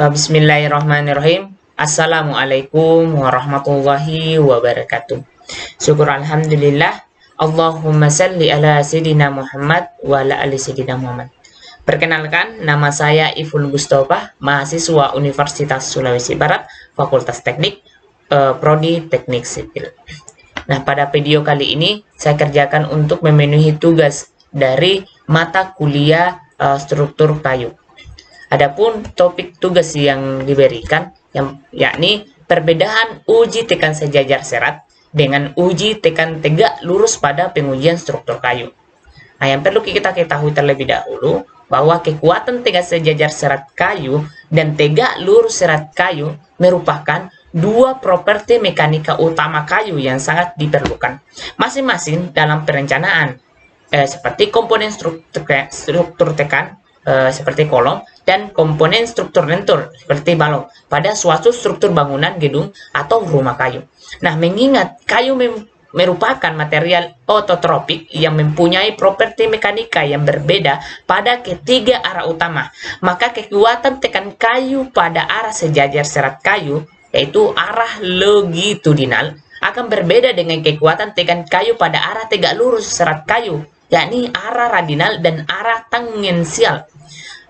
Bismillahirrahmanirrahim. Assalamualaikum warahmatullahi wabarakatuh. Syukur alhamdulillah. Allahumma salli ala Sayyidina Muhammad wa ala ali Sayyidina Muhammad. Perkenalkan, nama saya Iful Mustafa, mahasiswa Universitas Sulawesi Barat, Fakultas Teknik, Prodi Teknik Sipil. Nah, pada video kali ini saya kerjakan untuk memenuhi tugas dari mata kuliah struktur kayu. Adapun topik tugas yang diberikan yakni perbedaan uji tekan sejajar serat dengan uji tekan tegak lurus pada pengujian struktur kayu. Nah, yang perlu kita ketahui terlebih dahulu bahwa kekuatan tegak sejajar serat kayu dan tegak lurus serat kayu merupakan dua properti mekanika utama kayu yang sangat diperlukan masing-masing dalam perencanaan, seperti komponen struktur tekan seperti kolom dan komponen struktur lentur seperti balok pada suatu struktur bangunan, gedung, atau rumah kayu. Nah, mengingat kayu merupakan material ototropik yang mempunyai properti mekanika yang berbeda pada ketiga arah utama, maka kekuatan tekan kayu pada arah sejajar serat kayu, yaitu arah longitudinal, akan berbeda dengan kekuatan tekan kayu pada arah tegak lurus serat kayu, yakni arah radial dan arah tangensial.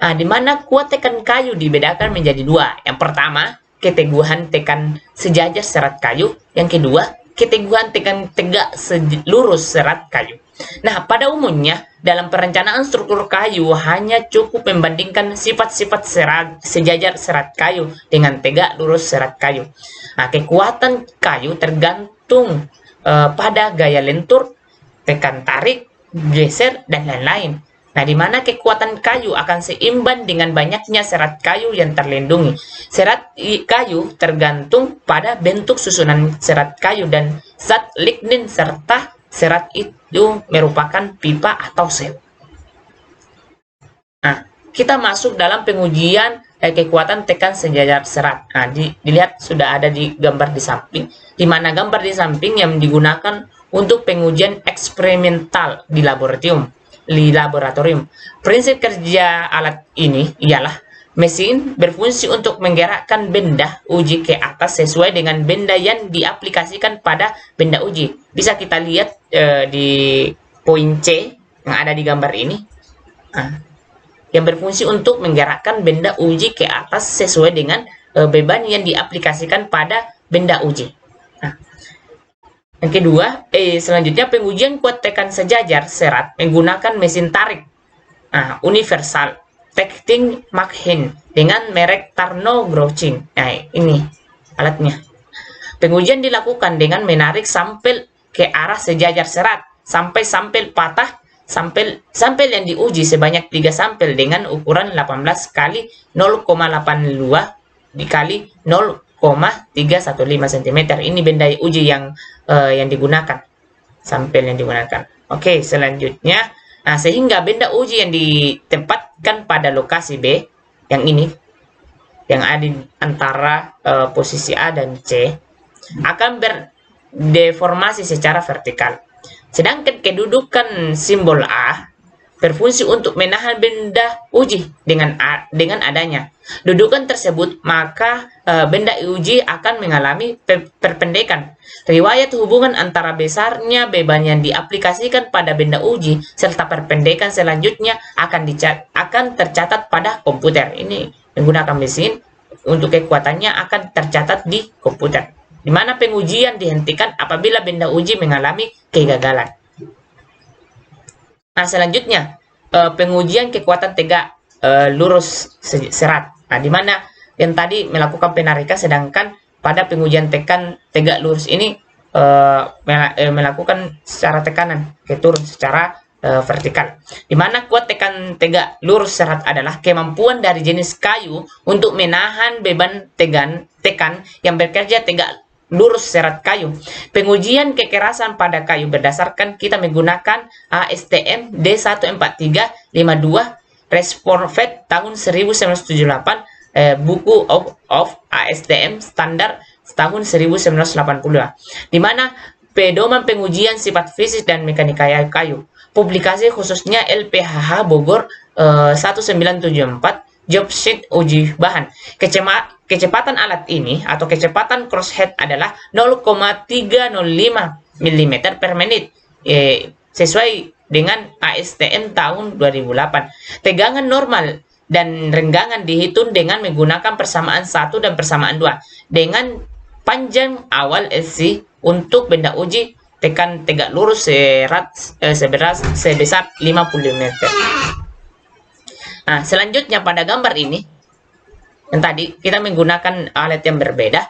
Nah, di mana kuat tekan kayu dibedakan menjadi dua. Yang pertama, keteguhan tekan sejajar serat kayu. Yang kedua, keteguhan tekan tegak lurus serat kayu. Nah, pada umumnya, dalam perencanaan struktur kayu hanya cukup membandingkan sifat-sifat sejajar serat kayu dengan tegak lurus serat kayu. Nah, kekuatan kayu tergantung pada gaya lentur, tekan tarik, geser, dan lain-lain. Nah, di mana kekuatan kayu akan seimbang dengan banyaknya serat kayu yang terlindungi. Serat kayu tergantung pada bentuk susunan serat kayu dan zat lignin serta serat itu merupakan pipa atau sel. Nah, kita masuk dalam pengujian kekuatan tekan sejajar serat. Nah, dilihat sudah ada di gambar di samping, di mana gambar di samping yang digunakan untuk pengujian eksperimental di laboratorium. Prinsip kerja alat ini ialah mesin berfungsi untuk menggerakkan benda uji ke atas sesuai dengan benda yang diaplikasikan pada benda uji. Bisa kita lihat di poin C yang ada di gambar ini. Yang berfungsi untuk menggerakkan benda uji ke atas sesuai dengan beban yang diaplikasikan pada benda uji. Yang kedua, selanjutnya pengujian kuat tekan sejajar serat menggunakan mesin tarik universal Techting Mach-Hin dengan merek Tarnow-Grochin. Nah, ini alatnya. Pengujian dilakukan dengan menarik sampel ke arah sejajar serat sampai sampel patah. Sampel yang diuji sebanyak 3 sampel dengan ukuran 18 kali 0,82 dikali 0,315 cm. Ini benda uji yang digunakan, sampel yang digunakan. Oke, selanjutnya, nah, sehingga benda uji yang ditempatkan pada lokasi B, yang ini, yang ada di antara posisi A dan C, akan berdeformasi secara vertikal. Sedangkan kedudukan simbol A berfungsi untuk menahan benda uji dengan adanya dudukan tersebut, maka benda uji akan mengalami perpendekan. Riwayat hubungan antara besarnya beban yang diaplikasikan pada benda uji serta perpendekan selanjutnya akan tercatat pada komputer. Ini menggunakan mesin, untuk kekuatannya akan tercatat di komputer, di mana pengujian dihentikan apabila benda uji mengalami kegagalan. Nah, selanjutnya pengujian kekuatan tegak lurus serat. Nah, di mana yang tadi melakukan penarikan, sedangkan pada pengujian tekan tegak lurus ini melakukan secara tekanan ke turun secara vertikal. Di mana kuat tekan tegak lurus serat adalah kemampuan dari jenis kayu untuk menahan beban tekan yang bekerja tegak lurus serat kayu. Pengujian kekerasan pada kayu berdasarkan kita menggunakan ASTM D14352 Responfed tahun 1978, buku of ASTM standar tahun 1982, di mana pedoman pengujian sifat fisik dan mekanika kayu. Publikasi khususnya LPHH Bogor 1974 job sheet uji bahan. Kecepatan alat ini atau kecepatan crosshead adalah 0,305 mm per menit sesuai dengan ASTM tahun 2008. Tegangan normal dan renggangan dihitung dengan menggunakan persamaan 1 dan persamaan 2 dengan panjang awal SC untuk benda uji tekan tegak lurus sebesar 50 mm. Nah, selanjutnya pada gambar ini yang tadi kita menggunakan alat yang berbeda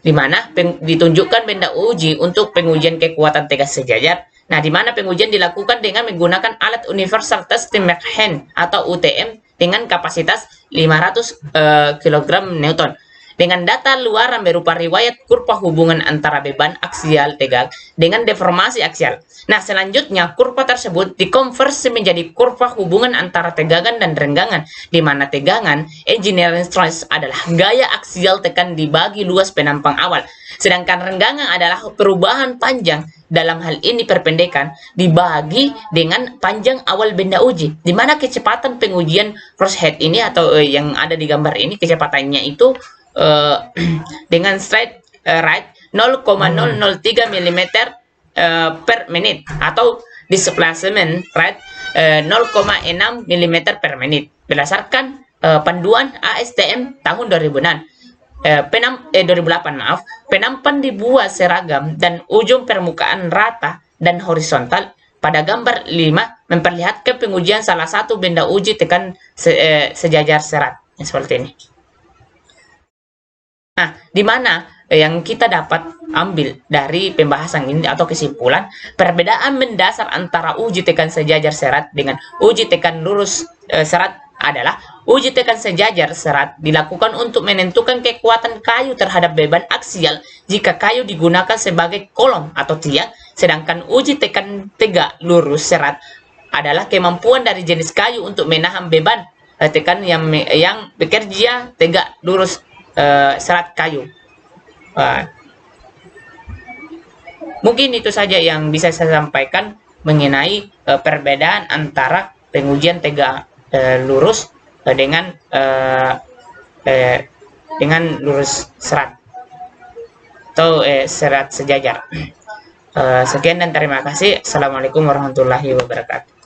di mana ditunjukkan benda uji untuk pengujian kekuatan tegak sejajar. Nah, di mana pengujian dilakukan dengan menggunakan alat Universal Testing Mechanism atau UTM dengan kapasitas 500 kg Newton. Dengan data luaran berupa riwayat kurva hubungan antara beban aksial tegak dengan deformasi aksial. Nah, selanjutnya kurva tersebut dikonversi menjadi kurva hubungan antara tegangan dan renggangan, di mana tegangan engineering stress adalah gaya aksial tekan dibagi luas penampang awal, sedangkan renggangan adalah perubahan panjang, dalam hal ini perpendekan, dibagi dengan panjang awal benda uji, di mana kecepatan pengujian crosshead ini atau yang ada di gambar ini kecepatannya itu dengan straight right 0,003 mm per menit atau displacement right 0,6 mm per menit berdasarkan panduan ASTM tahun 2008. Penampan dibuat seragam dan ujung permukaan rata dan horizontal. Pada gambar 5 memperlihatkan pengujian salah satu benda uji tekan sejajar serat seperti ini. Nah, di mana yang kita dapat ambil dari pembahasan ini atau kesimpulan, perbedaan mendasar antara uji tekan sejajar serat dengan uji tekan lurus serat adalah uji tekan sejajar serat dilakukan untuk menentukan kekuatan kayu terhadap beban aksial jika kayu digunakan sebagai kolom atau tiang, sedangkan uji tekan tegak lurus serat adalah kemampuan dari jenis kayu untuk menahan beban tekan yang bekerja tegak lurus serat kayu. Mungkin itu saja yang bisa saya sampaikan mengenai perbedaan antara pengujian tegak lurus dengan lurus serat atau serat sejajar. Sekian dan terima kasih. Assalamualaikum warahmatullahi wabarakatuh.